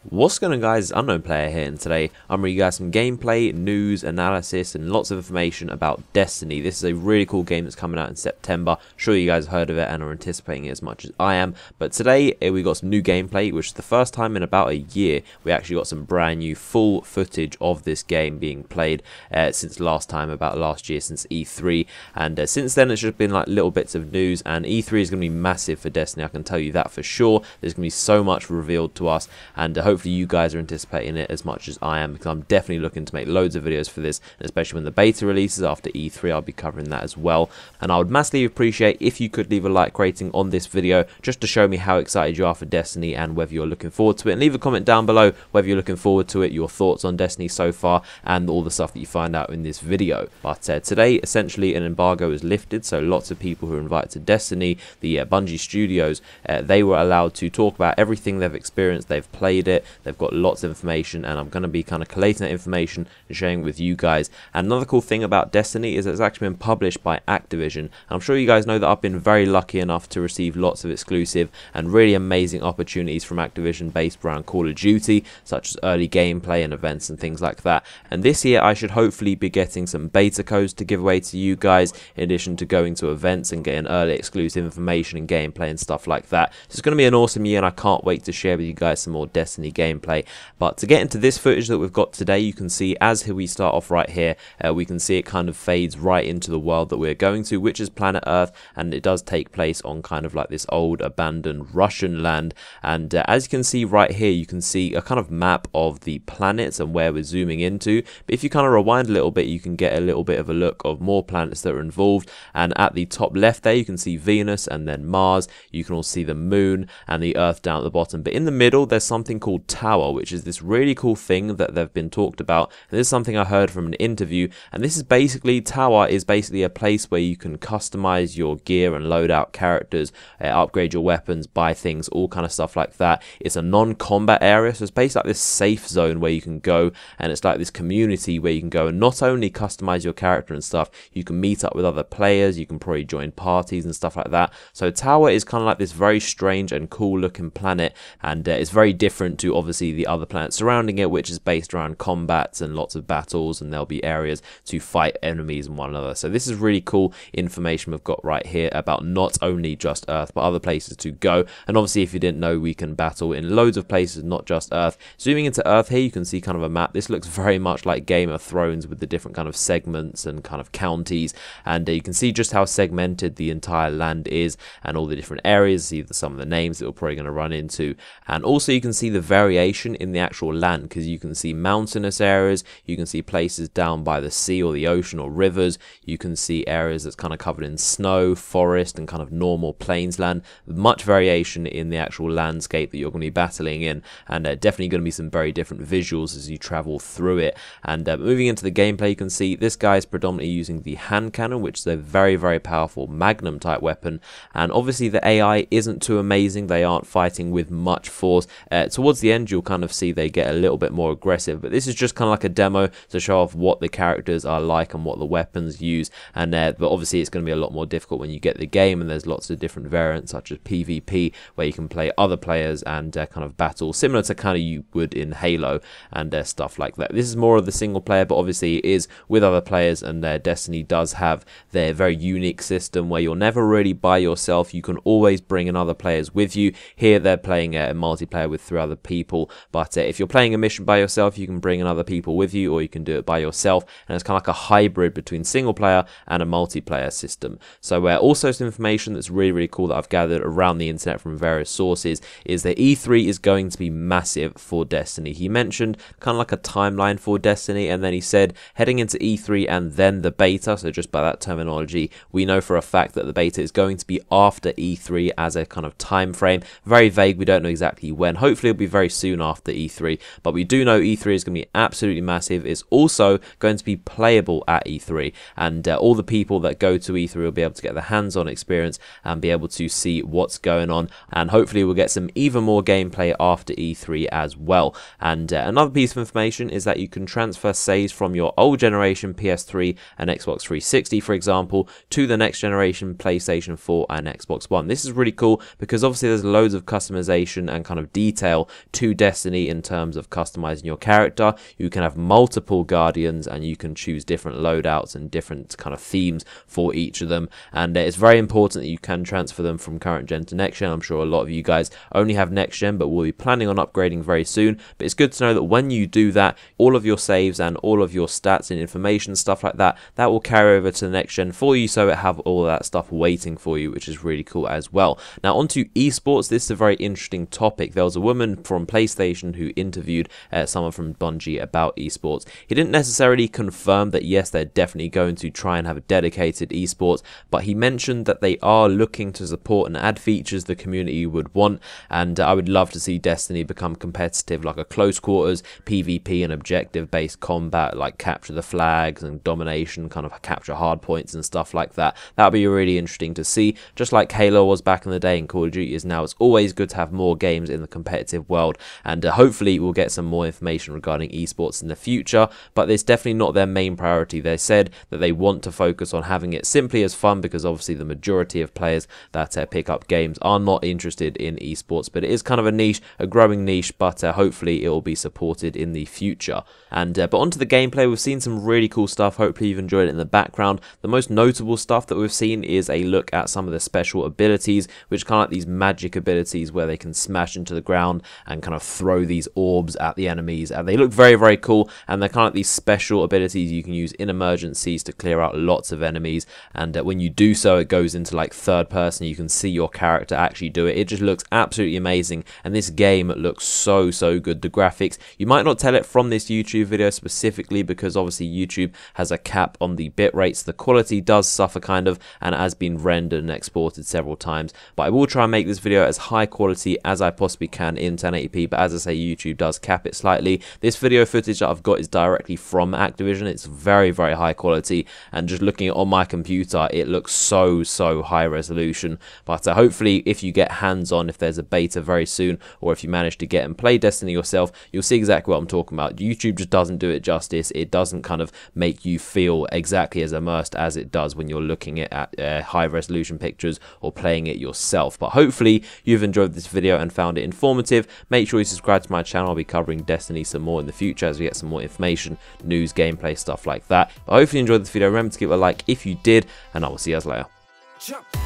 What's going on, guys? It's Unknown Player here, and today I'm bringing you guys some gameplay, news, analysis, and lots of information about Destiny. This is a really cool game that's coming out in September. Sure, you guys heard of it and are anticipating it as much as I am. But today we got some new gameplay, which is the first time in about a year we actually got some brand new full footage of this game being played since last time, about last year, since E3. And since then it's just been like little bits of news, and E3 is going to be massive for Destiny, I can tell you that for sure. There's going to be so much revealed to us, and hopefully you guys are anticipating it as much as I am, because I'm definitely looking to make loads of videos for this, and especially when the beta releases after E3, I'll be covering that as well. And I would massively appreciate if you could leave a like rating on this video just to show me how excited you are for Destiny and whether you're looking forward to it, and leave a comment down below whether you're looking forward to it, your thoughts on Destiny so far, and all the stuff that you find out in this video. But today essentially an embargo is lifted, so lots of people who are invited to Destiny, the Bungie studios, they were allowed to talk about everything they've experienced. They've played it, they've got lots of information, and I'm going to be kind of collating that information and sharing it with you guys. And another cool thing about Destiny is that it's actually been published by Activision, and I'm sure you guys know that I've been very lucky enough to receive lots of exclusive and really amazing opportunities from Activision based around Call of Duty, such as early gameplay and events and things like that. And this year I should hopefully be getting some beta codes to give away to you guys, in addition to going to events and getting early exclusive information and gameplay and stuff like that. So it's going to be an awesome year, and I can't wait to share with you guys some more Destiny gameplay. But to get into this footage that we've got today, you can see as we start off right here, we can see it kind of fades right into the world that we're going to, which is planet Earth, and it does take place on kind of like this old abandoned Russian land. And as you can see right here, you can see a kind of map of the planets and where we're zooming into. But if you kind of rewind a little bit, you can get a little bit of a look of more planets that are involved. And at the top left there, you can see Venus and then Mars. You can also see the moon and the Earth down at the bottom. But in the middle, there's something called Tower, which is this really cool thing that they've been talked about. And this is something I heard from an interview, and this is basically, Tower is basically a place where you can customize your gear and load out characters, upgrade your weapons, buy things, all kind of stuff like that. It's a non-combat area, so it's basically like this safe zone where you can go, and it's like this community where you can go and not only customize your character and stuff, you can meet up with other players, you can probably join parties and stuff like that. So Tower is kind of like this very strange and cool looking planet, and it's very different to obviously the other planets surrounding it, which is based around combats and lots of battles, and there'll be areas to fight enemies and one another. So this is really cool information we've got right here about not only just Earth but other places to go. And obviously, if you didn't know, we can battle in loads of places, not just Earth. Zooming into Earth here, you can see kind of a map. This looks very much like Game of Thrones with the different kind of segments and kind of counties, and you can see just how segmented the entire land is and all the different areas. See some of the names that we're probably going to run into, and also you can see the variation in the actual land, because you can see mountainous areas, you can see places down by the sea or the ocean or rivers, you can see areas that's kind of covered in snow, forest, and kind of normal plains land. Much variation in the actual landscape that you're going to be battling in, and definitely going to be some very different visuals as you travel through it. And moving into the gameplay, you can see this guy is predominantly using the hand cannon, which is a very powerful magnum type weapon, and obviously the AI isn't too amazing. They aren't fighting with much force. Towards the end, you'll kind of see they get a little bit more aggressive, but this is just kind of like a demo to show off what the characters are like and what the weapons use. And but obviously it's going to be a lot more difficult when you get the game, and there's lots of different variants such as PvP, where you can play other players and kind of battle similar to kind of you would in Halo and stuff like that. This is more of the single player, but obviously it is with other players, and Destiny does have their very unique system where you're never really by yourself. You can always bring in other players with you. Here they're playing a multiplayer with 3 other people, but if you're playing a mission by yourself, you can bring in other people with you, or you can do it by yourself, and it's kind of like a hybrid between single player and a multiplayer system. So also some information that's really cool that I've gathered around the internet from various sources is that E3 is going to be massive for Destiny. He mentioned kind of like a timeline for Destiny, and then he said heading into E3 and then the beta. So just by that terminology, we know for a fact that the beta is going to be after E3 as a kind of time frame. Very vague, we don't know exactly when. Hopefully it'll be very soon after E3, but we do know E3 is going to be absolutely massive. It's also going to be playable at E3, and all the people that go to E3 will be able to get the hands-on experience and be able to see what's going on, and hopefully we'll get some even more gameplay after E3 as well. And another piece of information is that you can transfer saves from your old generation PS3 and Xbox 360, for example, to the next generation PlayStation 4 and Xbox One. This is really cool because obviously there's loads of customization and kind of detail to Destiny in terms of customizing your character. You can have multiple guardians and you can choose different loadouts and different kind of themes for each of them, and it's very important that you can transfer them from current gen to next gen. I'm sure a lot of you guys only have next gen, but we'll be planning on upgrading very soon. But it's good to know that when you do that, all of your saves and all of your stats and information, stuff like that, that will carry over to the next gen for you, so it have all of that stuff waiting for you, which is really cool as well. Now onto esports. This is a very interesting topic. There was a woman from PlayStation who interviewed someone from Bungie about esports. He didn't necessarily confirm that yes, they're definitely going to try and have a dedicated esports, but he mentioned that they are looking to support and add features the community would want, and I would love to see Destiny become competitive, like a close quarters PvP and objective based combat, like capture the flags and domination, kind of capture hard points and stuff like that. That would be really interesting to see, just like Halo was back in the day and Call of Duty is now. It's always good to have more games in the competitive world, and hopefully we'll get some more information regarding esports in the future, but it's definitely not their main priority. They said that they want to focus on having it simply as fun, because obviously the majority of players that pick up games are not interested in esports, but it is kind of a niche, a growing niche, but hopefully it will be supported in the future. And but onto the gameplay, we've seen some really cool stuff. Hopefully you've enjoyed it in the background. The most notable stuff that we've seen is a look at some of the special abilities, which kind of like these magic abilities where they can smash into the ground and kind of throw these orbs at the enemies, and they look very, very cool, and they're kind of like these special abilities you can use in emergencies to clear out lots of enemies, and when you do so, it goes into like third person. You can see your character actually do it. It just looks absolutely amazing, and this game looks so good. The graphics, you might not tell it from this YouTube video specifically, because obviously YouTube has a cap on the bit rates. The quality does suffer kind of, and it has been rendered and exported several times, but I will try and make this video as high quality as I possibly can in 1080p, but as I say, YouTube does cap it slightly. This video footage that I've got is directly from Activision. It's very high quality, and just looking on my computer, it looks so high resolution. But hopefully if you get hands-on, if there's a beta very soon, or if you manage to get and play Destiny yourself, you'll see exactly what I'm talking about. YouTube just doesn't do it justice. It doesn't kind of make you feel exactly as immersed as it does when you're looking at high resolution pictures or playing it yourself. But hopefully you've enjoyed this video and found it informative. Make sure you subscribe to my channel. I'll be covering Destiny some more in the future as we get some more information, news, gameplay, stuff like that. But hopefully you enjoyed this video. Remember to give it a like if you did, and I will see you guys later.